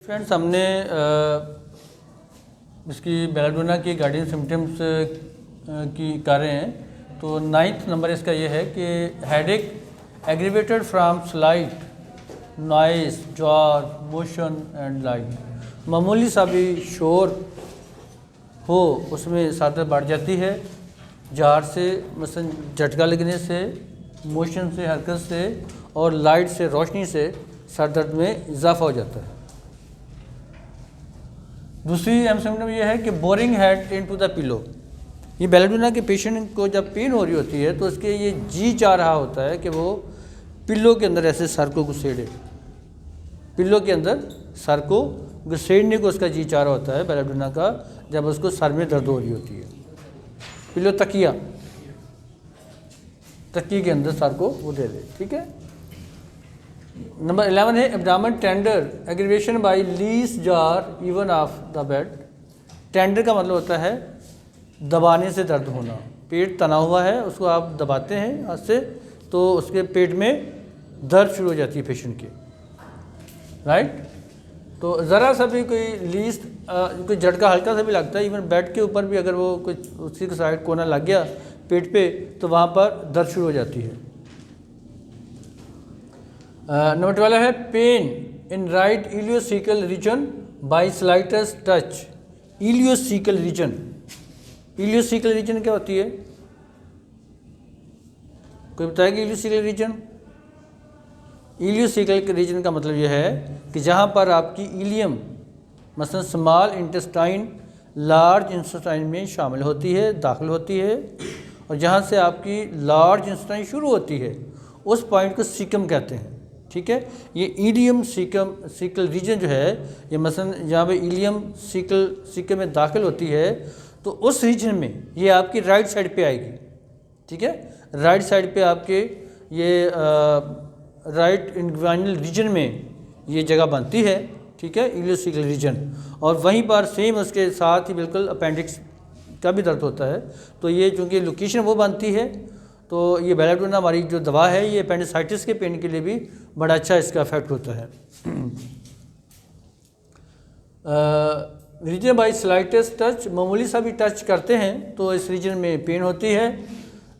Friends हमने इसकी belladonna की गार्डियन सिम्टम्स की कर रहे हैं। तो 9th नंबर इसका ये है कि headache aggravated from slight noise jar motion and light. मामूली सा भी शोर हो उसमें सर दर्द बढ़ जाती है, जार से मसलन झटका लगने से, मोशन से हरकत से और लाइट से रोशनी से सर दर्द में इजाफा हो जाता है। दूसरी अहम सिम्टम ये है कि boring head into the pillow. ये बेलाडोना के पेशेंट को जब पेन हो रही होती है तो उसके ये जी चाह रहा होता है कि वो पिल्लो के अंदर ऐसे सर को घुसेड़े, पिल्लो के अंदर सर को घुसेड़ने को उसका जी चाह रहा होता है बेलाडोना का, जब उसको सर में दर्द हो रही होती है। पिल्लो तकिया, तकिए के अंदर सर को वो दे दे, ठीक है। नंबर 11 है abdomen tender aggravation by least jar even of the bed. Tender का मतलब होता है दबाने से दर्द होना। पेट तना हुआ है, उसको आप दबाते हैं हाथ से तो उसके पेट में दर्द शुरू हो जाती है पेशेंट के, राइट। तो ज़रा सा भी कोई लीस कोई झटका हल्का सा भी लगता है, इवन बेड के ऊपर भी अगर वो कुछ उसी के साइड कोना लग गया पेट पे तो वहाँ पर दर्द शुरू हो जाती है। नंबर 12 है pain in right ileocecal region by slightest touch. Ileocecal region, ileocecal region क्या होती है, कोई बताएगा इलियोसिकल रीजन? इलियोसिकल रीजन का मतलब यह है कि जहाँ पर आपकी इलियम मसलन स्मॉल इंटेस्टाइन लार्ज इंटेस्टाइन में शामिल होती है, दाखिल होती है, और जहाँ से आपकी लार्ज इंटेस्टाइन शुरू होती है उस पॉइंट को सीकम कहते हैं, ठीक है। ये इलियम सीकल रीजन जो है, ये मसलन जहाँ पे इलियम सीकल में दाखिल होती है तो उस रीजन में ये आपकी राइट साइड पे आएगी, ठीक है। राइट साइड पे आपके ये राइट इंग्वाइनल रीजन में ये जगह बनती है, ठीक है, इलियोसिकल रीजन। और वहीं पर सेम उसके साथ ही बिल्कुल अपेंडिक्स का भी दर्द होता है। तो ये चूँकि लोकेशन वो बनती है तो ये बेलाडोना हमारी जो दवा है ये अपेंडिसाइटिस के पेन के लिए भी बड़ा अच्छा इसका इफेक्ट होता है। रीजन बाय स्लाइटेस्ट टच, मामूली सा भी टच करते हैं तो इस रीजन में पेन होती है।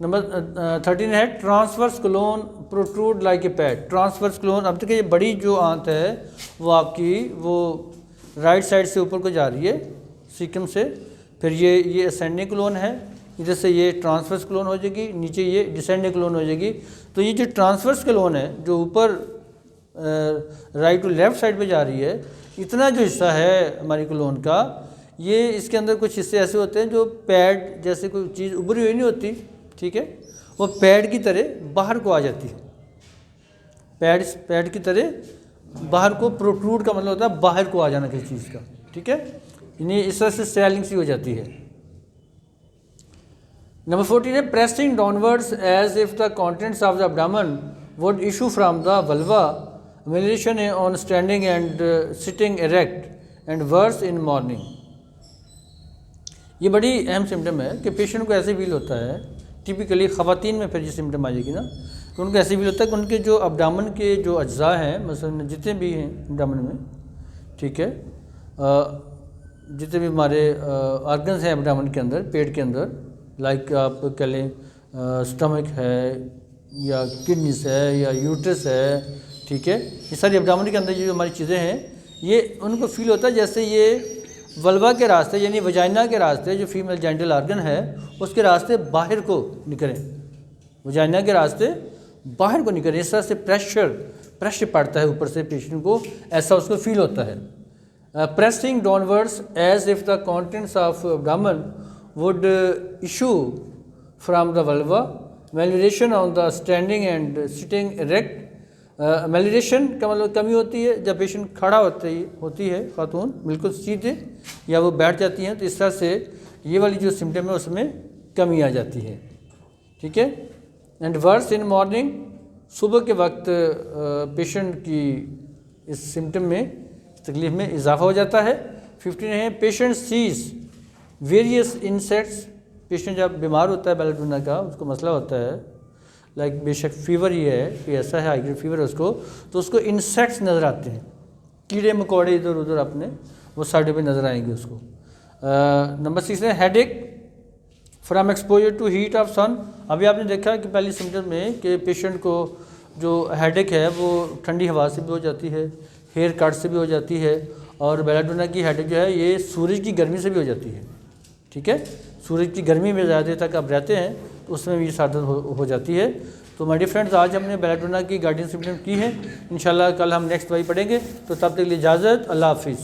नंबर 13 है transverse clone protrude like a pad. Transverse clone, अब तक ये बड़ी जो आंत है वो आपकी वो राइट साइड से ऊपर को जा रही है सीकम से, फिर ये असेंडिंग क्लोन है, इधर से ये ट्रांसवर्स क्लोन हो जाएगी, नीचे ये डिसेंडिंग क्लोन हो जाएगी। तो ये जो ट्रांसवर्स क्लोन है जो ऊपर राइट टू लेफ़्ट साइड पे जा रही है, इतना जो हिस्सा है हमारी क्लोन का, ये इसके अंदर कुछ हिस्से ऐसे होते हैं जो पैड जैसे कोई चीज़ उभरी हुई नहीं होती, ठीक है, वो पैड की तरह बाहर को आ जाती है। पैड की तरह बाहर को, प्रोट्रूड का मतलब होता है बाहर को आ जाना किसी चीज़ का, ठीक है, यानी इस तरह से स्वेलिंग सी हो जाती है। नंबर 14 है pressing downwards as if the contents of the abdomen would issue from the vulva. Melioration on standing and sitting erect and worse in morning. ये बड़ी अहम सिम्टम है कि पेशेंट को ऐसे फील होता है, टिपिकली ख़वातीन में फिर ये सिम्टम आ जाएगी ना, तो उनको ऐसे फील होता है कि उनके जो एब्डोमेन के जो अज्जा हैं, मसलन जितने भी हैं एब्डोमेन में, ठीक है, जितने भी हमारे ऑर्गन्स हैं एब्डोमेन के अंदर, पेट के अंदर, लाइक आप कह लें स्टमक है या किडनीस है या यूट्रस है, ठीक है, ये सारी एब्डोमेन के अंदर जो हमारी चीज़ें हैं ये उनको फील होता है जैसे ये वल्वा के रास्ते यानी वजाइना के रास्ते, जो फीमेल जेनिटल ऑर्गन है उसके रास्ते बाहर को निकलें, वजाइना के रास्ते बाहर को निकलें, इस तरह से प्रेशर पड़ता है ऊपर से पेशेंट को, ऐसा उसको फील होता है। Pressing downwards as if the contents of abdomen would issue from the vulva. Malnutrition on the standing and sitting erect. Malnutrition का मतलब कमी होती है जब पेशेंट खड़ा होती है खातून बिल्कुल सीधे, या वो बैठ जाती हैं, तो इस तरह से ये वाली जो सिम्टम है उसमें कमी आ जाती है, ठीक है। एंड वर्स इन मॉर्निंग, सुबह के वक्त पेशेंट की इस सिम्टम में तकलीफ में इजाफा हो जाता है। 15 है patient sees various insects. Patient जब बीमार होता है बेलाडोना का, उसको मसला होता है, लाइक बेशक फीवर ही है कि ऐसा है हाई ग्रेड फीवर उसको, तो उसको इंसेक्ट्स नज़र आते हैं, कीड़े मकोड़े इधर उधर अपने वो साइड पे नज़र आएंगे उसको। नंबर 6 है headache from exposure to heat of sun. अभी आपने देखा कि पहली सिम्टम में कि पेशेंट को जो हेडेक है वो ठंडी हवा से भी हो जाती है, हेयर कट से भी हो जाती है, और बेलाडोना की हेडेक जो है ये सूरज की गर्मी से भी हो जाती है। ठीक है, सूरज की गर्मी में ज़्यादा देर तक आप रहते हैं तो उसमें भी सर दर्द हो जाती है। तो माय डियर फ्रेंड्स, आज हमने बेलाडोना की गार्डियन सिम्टम की है। इंशाल्लाह कल हम नेक्स्ट दवाई पढ़ेंगे। तो तब तक के लिए इजाज़त, अल्लाह हाफिज़।